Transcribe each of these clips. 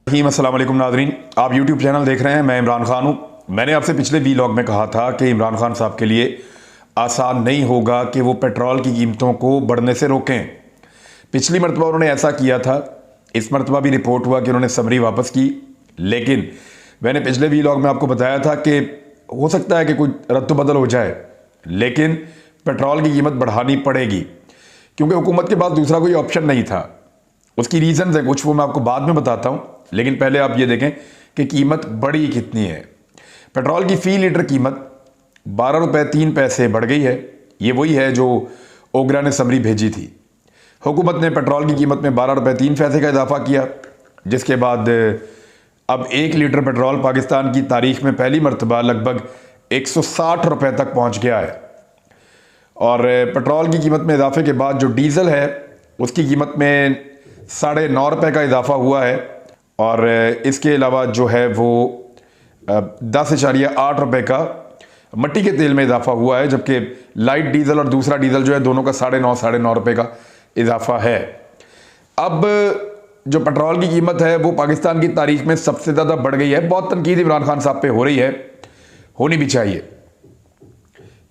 अस्सलाम वालेकुम नाज़रीन, आप YouTube चैनल देख रहे हैं। मैं इमरान खान हूँ। मैंने आपसे पिछले वीलॉग में कहा था कि इमरान खान साहब के लिए आसान नहीं होगा कि वो पेट्रोल की कीमतों को बढ़ने से रोकें। पिछली मरतबा उन्होंने ऐसा किया था, इस मरतबा भी रिपोर्ट हुआ कि उन्होंने समरी वापस की। लेकिन मैंने पिछले वीलॉग में आपको बताया था कि हो सकता है कि कोई रद्द-बदल हो जाए, लेकिन पेट्रोल की कीमत बढ़ानी पड़ेगी क्योंकि हुकूमत के पास दूसरा कोई ऑप्शन नहीं था। उसकी रीज़न्स है कुछ, वो मैं आपको बाद में बताता हूँ। लेकिन पहले आप ये देखें कि कीमत बढ़ी कितनी है। पेट्रोल की फ़ी लीटर कीमत 12 रुपये 3 पैसे बढ़ गई है। ये वही है जो ओगरा ने समरी भेजी थी। हुकूमत ने पेट्रोल की कीमत में 12 रुपये 3 पैसे का इजाफा किया, जिसके बाद अब 1 लीटर पेट्रोल पाकिस्तान की तारीख में पहली मरतबा लगभग 160 रुपये तक पहुँच गया है। और पेट्रोल की कीमत में इजाफे के बाद जो डीज़ल है उसकी कीमत में 9.5 रुपये का इजाफा हुआ है। और इसके अलावा जो है वो 10.8 रुपये का मिट्टी के तेल में इजाफा हुआ है, जबकि लाइट डीजल और दूसरा डीजल जो है दोनों का 9.5 रुपये का इजाफा है। अब जो पेट्रोल की कीमत है वो पाकिस्तान की तारीख में सबसे ज़्यादा बढ़ गई है। बहुत तनकीद इमरान खान साहब पे हो रही है, होनी भी चाहिए,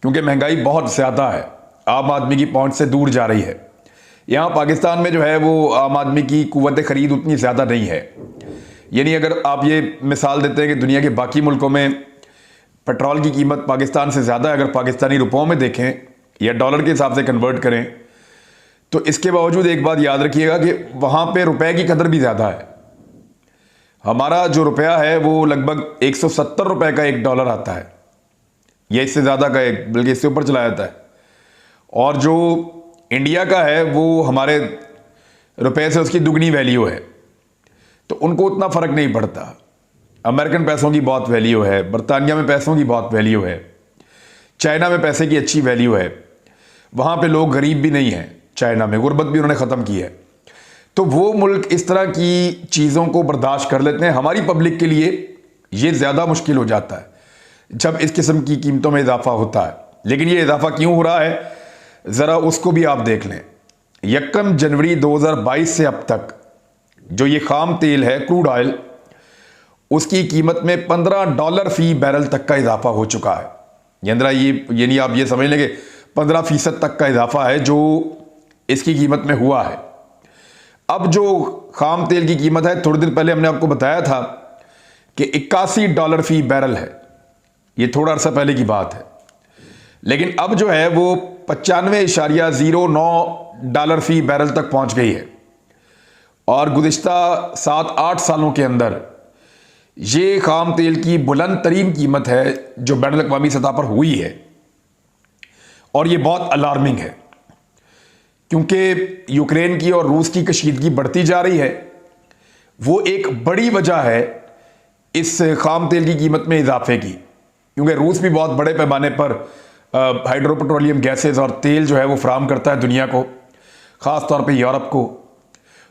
क्योंकि महंगाई बहुत ज़्यादा है, आम आदमी की पहुंच से दूर जा रही है। यहाँ पाकिस्तान में जो है वो आम आदमी की कुव्वत ख़रीद उतनी ज़्यादा नहीं है। यानी अगर आप ये मिसाल देते हैं कि दुनिया के बाकी मुल्कों में पेट्रोल की कीमत पाकिस्तान से ज़्यादा है, अगर पाकिस्तानी रुपयों में देखें या डॉलर के हिसाब से कन्वर्ट करें, तो इसके बावजूद एक बात याद रखिएगा कि वहाँ पे रुपए की कदर भी ज़्यादा है। हमारा जो रुपया है वो लगभग 170 रुपये का $1 आता है, या इससे ज़्यादा का, एक बल्कि इससे ऊपर चला जाता है। और जो इंडिया का है वो हमारे रुपए से उसकी दुगनी वैल्यू है, तो उनको उतना फ़र्क नहीं पड़ता। अमेरिकन पैसों की बहुत वैल्यू है, बरतानिया में पैसों की बहुत वैल्यू है, चाइना में पैसे की अच्छी वैल्यू है। वहाँ पे लोग गरीब भी नहीं हैं, चाइना में गुर्बत भी उन्होंने ख़त्म की है। तो वो मुल्क इस तरह की चीज़ों को बर्दाश्त कर लेते हैं। हमारी पब्लिक के लिए ये ज़्यादा मुश्किल हो जाता है जब इस किस्म की कीमतों में इजाफा होता है। लेकिन ये इजाफा क्यों हो रहा है, ज़रा उसको भी आप देख लें। 1 जनवरी 2022 से अब तक जो ये खाम तेल है, क्रूड ऑयल, उसकी कीमत में $15 फी बैरल तक का इजाफा हो चुका है। यानी आप ये समझ लें कि 15% तक का इजाफा है जो इसकी कीमत में हुआ है। अब जो खाम तेल की कीमत है, थोड़े दिन पहले हमने आपको बताया था कि $81 फी बैरल है। ये थोड़ा अर्सा पहले की बात है, लेकिन अब जो है वो $95.09 फी बैरल तक पहुंच गई है। और गुज़िश्ता 7-8 सालों के अंदर ये खाम तेल की बुलंद तरीन कीमत है जो बैनुल अक़वामी सतह पर हुई है। और ये बहुत अलार्मिंग है, क्योंकि यूक्रेन की और रूस की कशीदगी बढ़ती जा रही है। वो एक बड़ी वजह है इस खाम तेल की कीमत में इजाफे की, क्योंकि रूस भी बहुत बड़े पैमाने पर हाइड्रो पेट्रोलियम गैसेज और तेल जो है वो फराहम करता है दुनिया को, ख़ास तौर पे यूरोप को।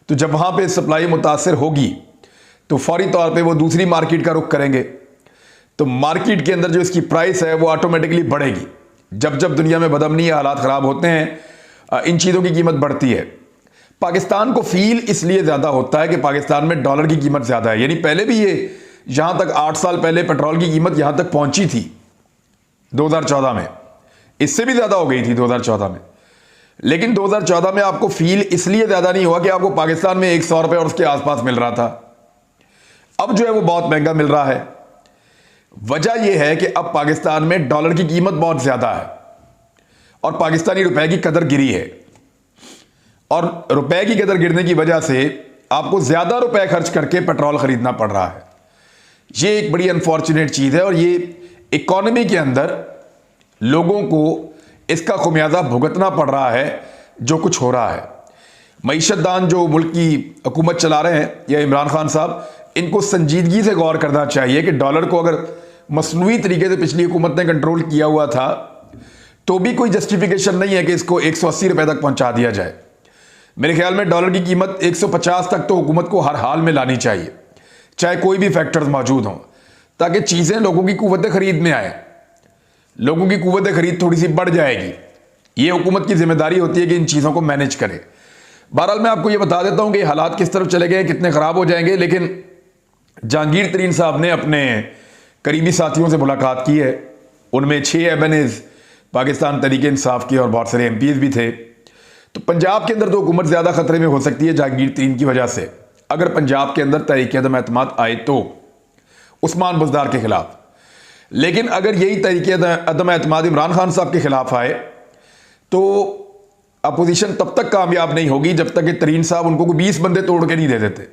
तो जब वहाँ पे सप्लाई मुतासर होगी तो फौरी तौर पे वो दूसरी मार्केट का रुख करेंगे, तो मार्केट के अंदर जो इसकी प्राइस है वो ऑटोमेटिकली बढ़ेगी। जब जब दुनिया में बदअमनी या हालात ख़राब होते हैं, इन चीज़ों की कीमत बढ़ती है। पाकिस्तान को फील इसलिए ज़्यादा होता है कि पाकिस्तान में डॉलर की कीमत ज़्यादा है। यानी पहले भी ये, यहाँ तक 8 साल पहले पेट्रोल की कीमत यहाँ तक पहुँची थी 2014 में, इससे भी ज़्यादा हो गई थी 2014 में। लेकिन 2014 में आपको फील इसलिए ज़्यादा नहीं हुआ कि आपको पाकिस्तान में 100 रुपये और उसके आसपास मिल रहा था। अब जो है वो बहुत महंगा मिल रहा है। वजह यह है कि अब पाकिस्तान में डॉलर की कीमत बहुत ज़्यादा है और पाकिस्तानी रुपए की कदर गिरी है। और रुपए की कदर गिरने की वजह से आपको ज़्यादा रुपए खर्च करके पेट्रोल ख़रीदना पड़ रहा है। ये एक बड़ी अनफॉर्चुनेट चीज़ है और ये इकॉनमी के अंदर लोगों को इसका खुमियाजा भुगतना पड़ रहा है जो कुछ हो रहा है। मईशतदान जो मुल्क की हुकूमत चला रहे हैं या इमरान खान साहब, इनको संजीदगी से गौर करना चाहिए कि डॉलर को अगर मसनूई तरीके से पिछली हुकूमत ने कंट्रोल किया हुआ था तो भी कोई जस्टिफिकेशन नहीं है कि इसको 180 रुपये तक पहुंचा दिया जाए। मेरे ख्याल में डॉलर की कीमत 150 तक तो हुकूमत को हर हाल में लानी चाहिए, चाहे कोई भी फैक्टर्स मौजूद हों, ताकि चीज़ें लोगों की कुव्वत खरीद में आए। लोगों की कुव्वत खरीद थोड़ी सी बढ़ जाएगी। ये हुकूमत की जिम्मेदारी होती है कि इन चीज़ों को मैनेज करे। बहरहाल मैं आपको ये बता देता हूँ कि हालात किस तरफ चले गए, कितने ख़राब हो जाएंगे। लेकिन जहांगीर तरीन साहब ने अपने करीबी साथियों से मुलाकात की है। उनमें 6 एमएनएज पाकिस्तान तहरीक इंसाफ के और बहुत सारे एमपीज भी थे। तो पंजाब के अंदर तो हुकूमत ज़्यादा खतरे में हो सकती है जहांगीर तरीन की वजह से। अगर पंजाब के अंदर तहरीक अदम एतमाद आए तो उस्मान बुज़दार के खिलाफ, लेकिन अगर यही तहरीक अदम एतमाद इमरान खान साहब के खिलाफ आए तो अपोजिशन तब तक कामयाब नहीं होगी जब तक कि तरीन साहब उनको कोई 20 बंदे तोड़ के नहीं दे देते।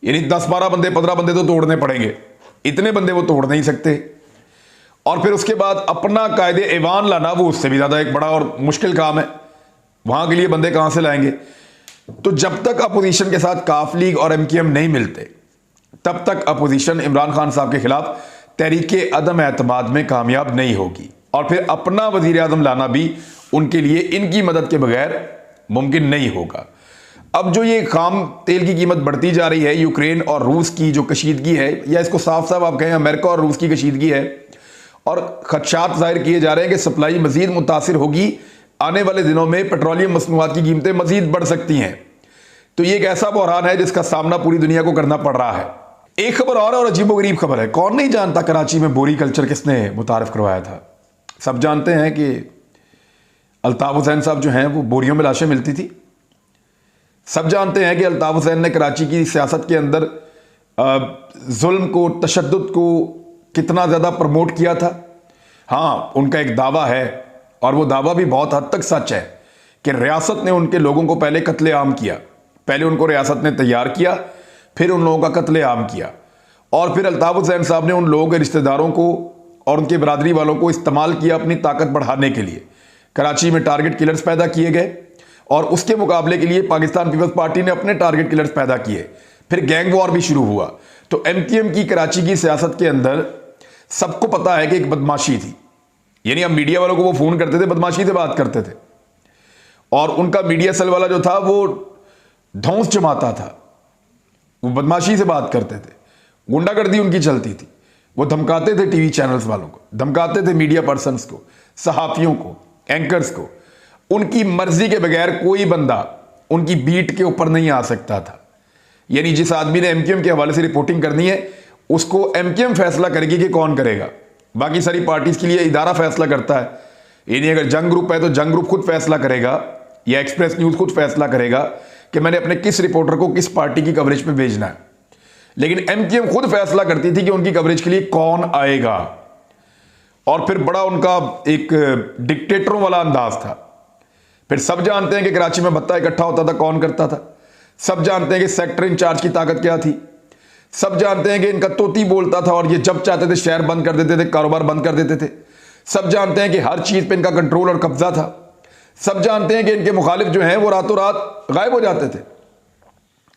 यानी 10-12 बंदे 15 बंदे तो तोड़ने पड़ेंगे, इतने बंदे वो तोड़ नहीं सकते। और फिर उसके बाद अपना कायदे ऐवान लाना वो उससे भी ज़्यादा एक बड़ा और मुश्किल काम है। वहां के लिए बंदे कहां से लाएंगे? तो जब तक अपोजिशन के साथ काफ लीग और एमकेएम नहीं मिलते तब तक अपोजिशन इमरान खान साहब के खिलाफ तहरीक अदम एतमाद में कामयाब नहीं होगी। और फिर अपना वजीर आजम लाना भी उनके लिए इनकी मदद के बगैर मुमकिन नहीं होगा। अब जो ये खाम तेल की कीमत बढ़ती जा रही है, यूक्रेन और रूस की जो कशीदगी है, या इसको साफ साफ आप कहें अमेरिका और रूस की कशीदगी है, और खदशात जाहिर किए जा रहे हैं कि सप्लाई मजीद मुतासिर होगी। आने वाले दिनों में पेट्रोलियम मसनूआत की कीमतें मजीद बढ़ सकती हैं। तो ये एक ऐसा बहरान है जिसका सामना पूरी दुनिया को करना पड़ रहा है। एक खबर और अजीबोगरीब खबर है। कौन नहीं जानता कराची में बोरी कल्चर किसने मुतारफ करवाया था? सब जानते हैं कि अल्ताफ हुसैन साहब जो हैं वो बोरियों में लाशें मिलती थी। सब जानते हैं कि अल्ताफ हुसैन ने कराची की सियासत के अंदर जुल्म को, तशद्दुद को कितना ज़्यादा प्रमोट किया था। हाँ, उनका एक दावा है और वो दावा भी बहुत हद तक सच है कि रियासत ने उनके लोगों को पहले कत्लेआम किया। पहले उनको रियासत ने तैयार किया, फिर उन लोगों का कत्लेआम किया, और फिर अल्ताफ हुसैन साहब ने उन लोगों के रिश्तेदारों को और उनके बरादरी वालों को इस्तेमाल किया अपनी ताकत बढ़ाने के लिए। कराची में टारगेट किलर्स पैदा किए गए और उसके मुकाबले के लिए पाकिस्तान पीपल्स पार्टी ने अपने टारगेट किलर्स पैदा किए। फिर गैंग वॉर भी शुरू हुआ। तो एमकेएम की कराची की सियासत के अंदर सबको पता है कि एक बदमाशी थी। यानी अब मीडिया वालों को वो फोन करते थे, बदमाशी से बात करते थे, और उनका मीडिया सेल वाला जो था वो धौंस जमाता था, वो बदमाशी से बात करते थे, गुंडागर्दी उनकी चलती थी। वो धमकाते थे टीवी चैनल्स वालों को, धमकाते थे मीडिया पर्सन्स को, सहाफियों को, एंकर्स को। उनकी मर्जी के बगैर कोई बंदा उनकी बीट के ऊपर नहीं आ सकता था। यानी जिस आदमी ने एमकेएम के हवाले से रिपोर्टिंग करनी है उसको एमकेएम फैसला करेगी कि कौन करेगा। बाकी सारी पार्टीज के लिए इदारा फैसला करता है। यानी अगर जंग ग्रुप है तो जंग ग्रुप खुद फैसला करेगा, या एक्सप्रेस न्यूज खुद फैसला करेगा कि मैंने अपने किस रिपोर्टर को किस पार्टी की कवरेज पे भेजना है। लेकिन एमकेएम खुद फैसला करती थी कि उनकी कवरेज के लिए कौन आएगा। और फिर बड़ा उनका एक डिक्टेटरों वाला अंदाज था। फिर सब जानते हैं कि कराची में भत्ता इकट्ठा होता था, कौन करता था। सब जानते हैं कि सेक्टर इंचार्ज की ताकत क्या थी। सब जानते हैं कि इनका तोती बोलता था और ये जब चाहते थे शहर बंद कर देते थे, कारोबार बंद कर देते थे। सब जानते हैं कि हर चीज पे इनका कंट्रोल और कब्जा था। सब जानते हैं कि इनके मुखालिफ जो हैं वो रातों रात गायब हो जाते थे,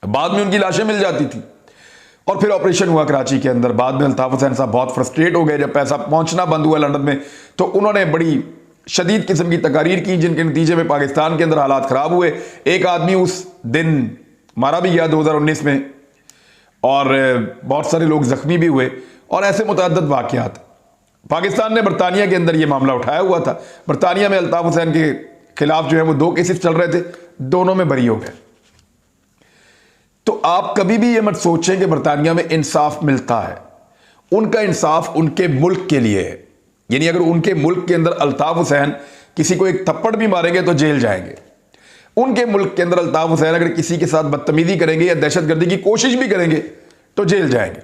बाद में उनकी लाशें मिल जाती थी। और फिर ऑपरेशन हुआ कराची के अंदर। बाद में अल्ताफ हुसैन साहब बहुत फ्रस्ट्रेट हो गए जब पैसा पहुंचना बंद हुआ लंदन में, तो उन्होंने बड़ी शदीद किस्म की तकारीर की जिनके नतीजे में पाकिस्तान के अंदर हालात खराब हुए। एक आदमी उस दिन मारा भी गया 2019 में, और बहुत सारे लोग जख्मी भी हुए, और ऐसे मुतअद्दिद वाक़यात। पाकिस्तान ने बरतानिया के अंदर यह मामला उठाया हुआ था। बरतानिया में अल्ताफ हुसैन के खिलाफ जो है वो 2 केसेस चल रहे थे, दोनों में बरी हो गए। तो आप कभी भी ये मत सोचें कि बरतानिया में इंसाफ मिलता है। उनका इंसाफ उनके मुल्क के लिए है। यानी अगर उनके मुल्क के अंदर अल्ताफ हुसैन किसी को एक थप्पड़ भी मारेंगे तो जेल जाएंगे। उनके मुल्क के अंदर अल्ताफ हुसैन अगर किसी के साथ बदतमीजी करेंगे या दहशतगर्दी की कोशिश भी करेंगे तो जेल जाएंगे।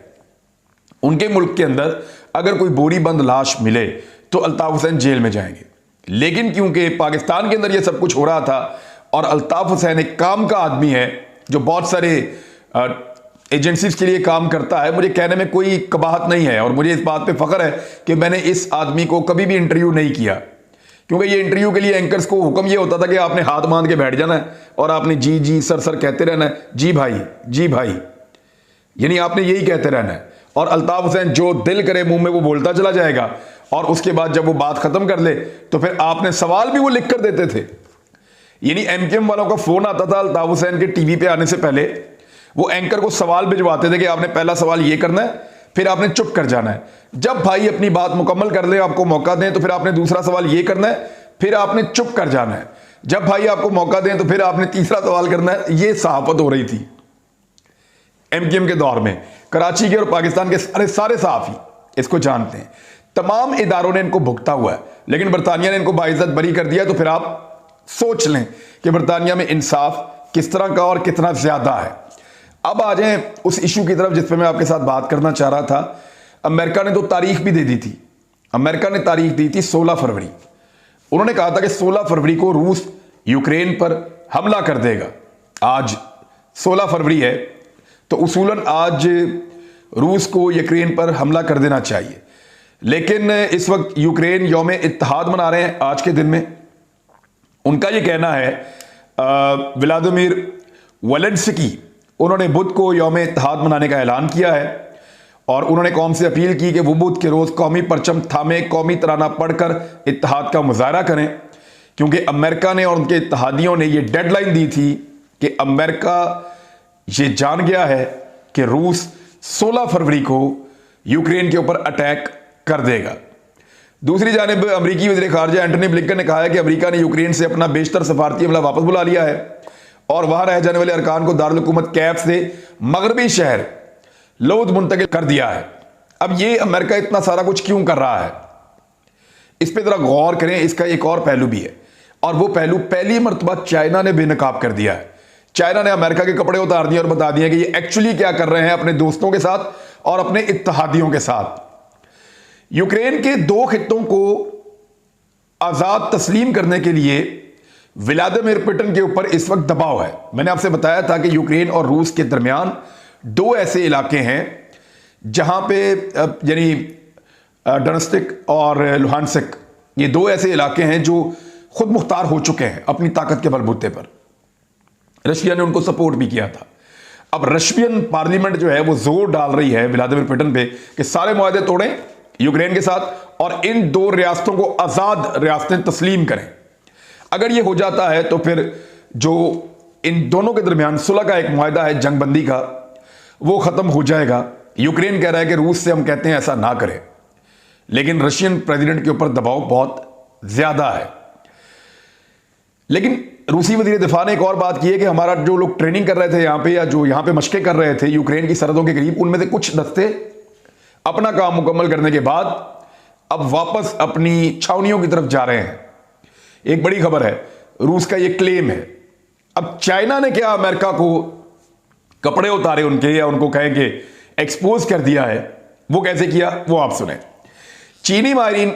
उनके मुल्क के अंदर अगर कोई बोरी बंद लाश मिले तो अल्ताफ हुसैन जेल में जाएंगे। लेकिन क्योंकि पाकिस्तान के अंदर यह सब कुछ हो रहा था और अल्ताफ हुसैन एक काम का आदमी है जो बहुत सारे एजेंसीज के लिए काम करता है, मुझे कहने में कोई कबाहत नहीं है और मुझे इस बात पे फख्र है कि मैंने इस आदमी को कभी भी इंटरव्यू नहीं किया। क्योंकि ये इंटरव्यू के लिए एंकर्स को हुक्म ये होता था कि आपने हाथ बांध के बैठ जाना है और आपने जी जी सर सर कहते रहना है, जी भाई जी भाई, यानी आपने यही कहते रहना है। और अल्ताफ हुसैन जो दिल करे मुंह में वो बोलता चला जाएगा, और उसके बाद जब वो बात खत्म कर ले तो फिर आपने सवाल भी वो लिख कर देते थे। यानी एमकेएम वालों का फोन आता था अल्ताफ हुसैन के टीवी पे आने से पहले, वो एंकर को सवाल भिजवाते थे कि आपने पहला सवाल ये करना है, फिर आपने चुप कर जाना है। जब भाई अपनी बात मुकम्मल कर ले, आपको मौका दें, तो फिर आपने दूसरा सवाल ये करना है, फिर आपने चुप कर जाना है। जब भाई आपको मौका दें तो फिर आपने तीसरा सवाल करना है। ये सहाफत हो रही थी एमकेएम के दौर में। कराची के और पाकिस्तान के सारे सहाफी इसको जानते हैं, तमाम इदारों ने इनको भुगता हुआ है, लेकिन बरतानिया ने इनको बाइज्जत बरी कर दिया। तो फिर आप सोच लें कि बरतानिया में इंसाफ किस तरह का और कितना ज्यादा है। अब आ जाएं उस इशू की तरफ जिस पर मैं आपके साथ बात करना चाह रहा था। अमेरिका ने तो तारीख भी दे दी थी। अमेरिका ने तारीख दी थी 16 फरवरी। उन्होंने कहा था कि 16 फरवरी को रूस यूक्रेन पर हमला कर देगा। आज 16 फरवरी है, तो उसूलन आज रूस को यूक्रेन पर हमला कर देना चाहिए, लेकिन इस वक्त यूक्रेन यौम इत्तेहाद मना रहे हैं। आज के दिन में उनका यह कहना है, व्लादिमीर ज़ेलेंस्की, उन्होंने बुध को यौम इत्तेहाद मनाने का ऐलान किया है और उन्होंने कौम से अपील की कि वो बुध के रोज कौमी परचम थामे कौमी तराना पढ़कर इत्तेहाद का मुजाहरा करें, क्योंकि अमेरिका ने और उनके इत्तेहादियों ने यह डेडलाइन दी थी कि अमेरिका ये जान गया है कि रूस 16 फरवरी को यूक्रेन के ऊपर अटैक कर देगा। दूसरी जानिब अमरीकी वज़ीर ख़ारिजा एंटनी ब्लिंकन ने कहा है कि अमेरिका ने यूक्रेन से अपना बेशतर सफारती हमला वापस बुला लिया है और वहां रह जाने वाले अरकान को दारुल हुकूमत कैफ से मगरबी शहर लौद मुंतकिल कर दिया है। अब ये अमेरिका इतना सारा कुछ क्यों कर रहा है, इस पर जरा गौर करें। इसका एक और पहलू भी है, और वो पहलू पहली मरतबा चाइना ने बेनकाब कर दिया है। चाइना ने अमेरिका के कपड़े उतार दिए और बता दिया कि ये एक्चुअली क्या कर रहे हैं अपने दोस्तों के साथ और अपने इत्तेहादियों के साथ। यूक्रेन के 2 खित्तों को आजाद तस्लीम करने के लिए व्लादिमीर पुतिन के ऊपर इस वक्त दबाव है। मैंने आपसे बताया था कि यूक्रेन और रूस के दरमियान 2 ऐसे इलाके हैं जहां पे यानी डोनेत्स्क और लुहानस्क, ये 2 ऐसे इलाके हैं जो खुद मुख्तार हो चुके हैं अपनी ताकत के बलबूते पर। रशिया ने उनको सपोर्ट भी किया था। अब रशियन पार्लियामेंट जो है वो जोर डाल रही है व्लादिमीर पुतिन पे कि सारे मुआहदे तोड़ें यूक्रेन के साथ और इन 2 रियासतों को आजाद रियासतें तस्लीम करें। अगर ये हो जाता है तो फिर जो इन दोनों के दरमियान सुलह का एक मुआहदा है जंगबंदी का, वो खत्म हो जाएगा। यूक्रेन कह रहा है कि रूस से हम कहते हैं ऐसा ना करें, लेकिन रशियन प्रेसिडेंट के ऊपर दबाव बहुत ज्यादा है। लेकिन रूसी वजीर दिफा ने एक और बात की है कि हमारा जो लोग ट्रेनिंग कर रहे थे यहां पे या जो यहां पे मशकें कर रहे थे यूक्रेन की सरहदों के करीब, उनमें से कुछ दस्ते अपना काम मुकम्मल करने के बाद अब वापस अपनी छावनियों की तरफ जा रहे हैं। एक बड़ी खबर है, रूस का यह क्लेम है। अब चाइना ने क्या अमेरिका को कपड़े उतारे उनके या उनको कहें कि एक्सपोज कर दिया है, वो कैसे किया वो आप सुने। चीनी माहिरीन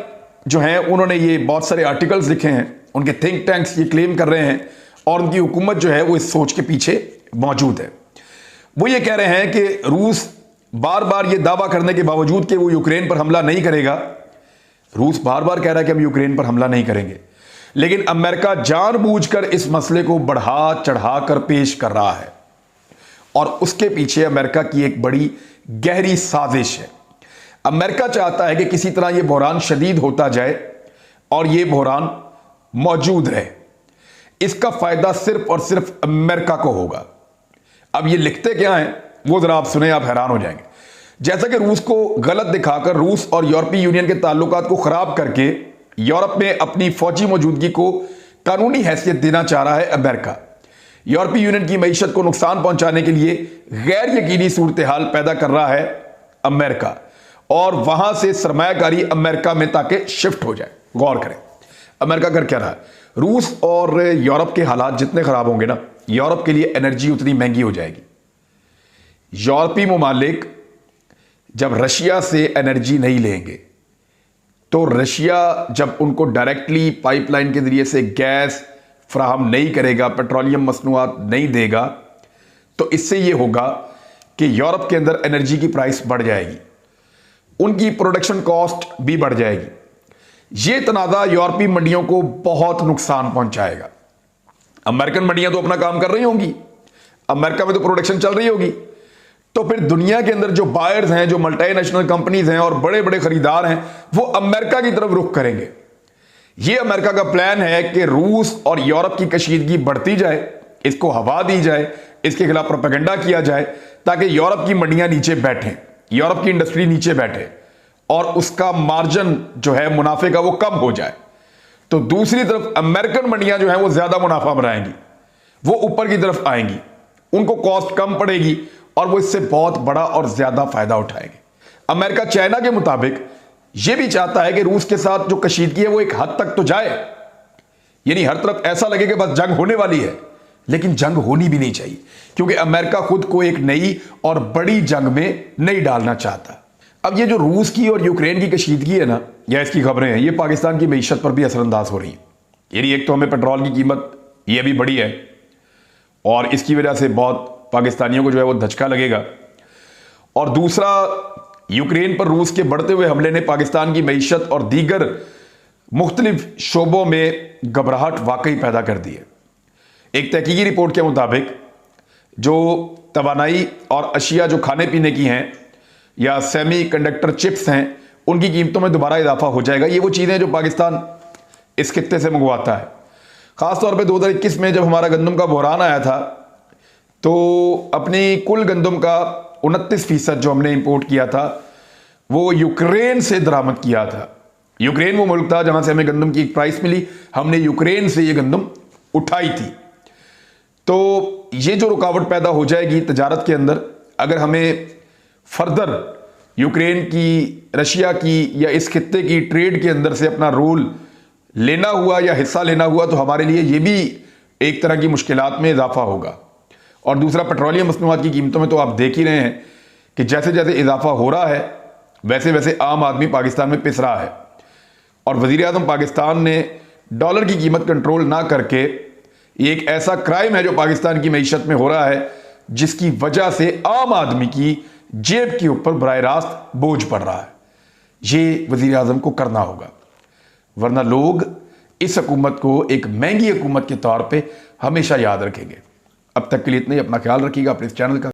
जो हैं उन्होंने ये बहुत सारे आर्टिकल्स लिखे हैं, उनके थिंक टैंक्स ये क्लेम कर रहे हैं और उनकी हुकूमत जो है वो इस सोच के पीछे मौजूद है। वो ये कह रहे हैं कि रूस बार बार ये दावा करने के बावजूद कि वो यूक्रेन पर हमला नहीं करेगा, रूस बार बार कह रहा है कि हम यूक्रेन पर हमला नहीं करेंगे, लेकिन अमेरिका जानबूझकर इस मसले को बढ़ा चढ़ा कर पेश कर रहा है और उसके पीछे अमेरिका की एक बड़ी गहरी साजिश है। अमेरिका चाहता है कि किसी तरह यह बहरान शदीद होता जाए और यह बहरान मौजूद रहे। इसका फायदा सिर्फ और सिर्फ अमेरिका को होगा। अब ये लिखते क्या हैं वो जरा आप सुने, आप हैरान हो जाएंगे। जैसा कि रूस को गलत दिखाकर रूस और यूरोपीय यूनियन के ताल्लुकात को खराब करके यूरोप में अपनी फौजी मौजूदगी को कानूनी हैसियत देना चाह रहा है अमेरिका। यूरोपीय यूनियन की मईशत को नुकसान पहुंचाने के लिए गैर यकीनी सूरत हाल पैदा कर रहा है अमेरिका और वहां से सरमायाकारी अमेरिका में ताकि शिफ्ट हो जाए। गौर करें अमेरिका कर क्या रहा है। रूस और यूरोप के हालात जितने खराब होंगे ना, यूरोप के लिए एनर्जी उतनी महंगी हो जाएगी। यूरोपीय ममालिक जब रशिया से एनर्जी नहीं लेंगे तो रशिया जब उनको डायरेक्टली पाइपलाइन के जरिए से गैस फ्राहम नहीं करेगा, पेट्रोलियम मसनूआत नहीं देगा, तो इससे यह होगा कि यूरोप के अंदर एनर्जी की प्राइस बढ़ जाएगी, उनकी प्रोडक्शन कॉस्ट भी बढ़ जाएगी। यह तनाज़ा यूरोपीय मंडियों को बहुत नुकसान पहुंचाएगा। अमेरिकन मंडियां तो अपना काम कर रही होंगी, अमेरिका में तो प्रोडक्शन चल रही होगी, तो फिर दुनिया के अंदर जो बायर्स हैं, जो मल्टीनेशनल कंपनीज हैं और बड़े बड़े खरीदार हैं, वो अमेरिका की तरफ रुख करेंगे। यह अमेरिका का प्लान है कि रूस और यूरोप की कशीदगी बढ़ती जाए, इसको हवा दी जाए, इसके खिलाफ प्रोपेगेंडा किया जाए ताकि यूरोप की मंडियां नीचे बैठें, यूरोप की इंडस्ट्री नीचे बैठे और उसका मार्जिन जो है मुनाफे का वो कम हो जाए। तो दूसरी तरफ अमेरिकन मंडियां जो हैं वो ज्यादा मुनाफा बनाएंगी, वो ऊपर की तरफ आएंगी, उनको कॉस्ट कम पड़ेगी और वो इससे बहुत बड़ा और ज्यादा फायदा उठाएंगे। अमेरिका चाइना के मुताबिक यह भी चाहता है कि रूस के साथ जो कशीदगी है वो एक हद तक तो जाए, यानी हर तरफ ऐसा लगे कि बस जंग होने वाली है, लेकिन जंग होनी भी नहीं चाहिए, क्योंकि अमेरिका खुद को एक नई और बड़ी जंग में नहीं डालना चाहता। अब ये जो रूस की और यूक्रेन की कशीदगी है ना, या इसकी खबरें हैं, ये पाकिस्तान की मईशत पर भी असरअंदाज हो रही हैं। यानी एक तो हमें पेट्रोल की कीमत ये भी बढ़ी है और इसकी वजह से बहुत पाकिस्तानियों को जो है वो धचका लगेगा, और दूसरा यूक्रेन पर रूस के बढ़ते हुए हमले ने पाकिस्तान की मईशत और दीगर मुख्तलिफ शोबों में घबराहट वाकई पैदा कर दी है। एक तहकीकी रिपोर्ट के मुताबिक जो तवानाई और अशिया जो खाने पीने की हैं या सेमी कंडक्टर चिप्स हैं, उनकी कीमतों में दोबारा इजाफा हो जाएगा। ये वो चीज़ें जो पाकिस्तान इस खित्ते से मंगवाता है। ख़ासतौर पे 2021 में जब हमारा गंदम का बहरान आया था, तो अपनी कुल गंदम का 29% जो हमने इंपोर्ट किया था वो यूक्रेन से दरामद किया था। यूक्रेन वो मुल्क था जहां से हमें गंदम की एक प्राइस मिली, हमने यूक्रेन से ये गंदम उठाई थी। तो ये जो रुकावट पैदा हो जाएगी तजारत के अंदर, अगर हमें फर्दर यूक्रेन की, रशिया की या इस खित्ते की ट्रेड के अंदर से अपना रोल लेना हुआ या हिस्सा लेना हुआ, तो हमारे लिए ये भी एक तरह की मुश्किलात में इजाफा होगा। और दूसरा, पेट्रोलियम मसनूआत की कीमतों में तो आप देख ही रहे हैं कि जैसे जैसे इजाफा हो रहा है वैसे वैसे आम आदमी पाकिस्तान में पिस रहा है। और वज़ीर आज़म पाकिस्तान ने डॉलर की कीमत कंट्रोल ना करके, ये एक ऐसा क्राइम है जो पाकिस्तान की मईशत में हो रहा है, जिसकी वजह से आम आदमी की जेब के ऊपर बराह रास्त बोझ पड़ रहा है। ये वज़ीर आज़म को करना होगा, वरना लोग इस हुकूमत को एक महंगी हुकूमत के तौर पे हमेशा याद रखेंगे। अब तक के लिए इतना ही। अपना ख्याल रखिएगा, अपने इस चैनल का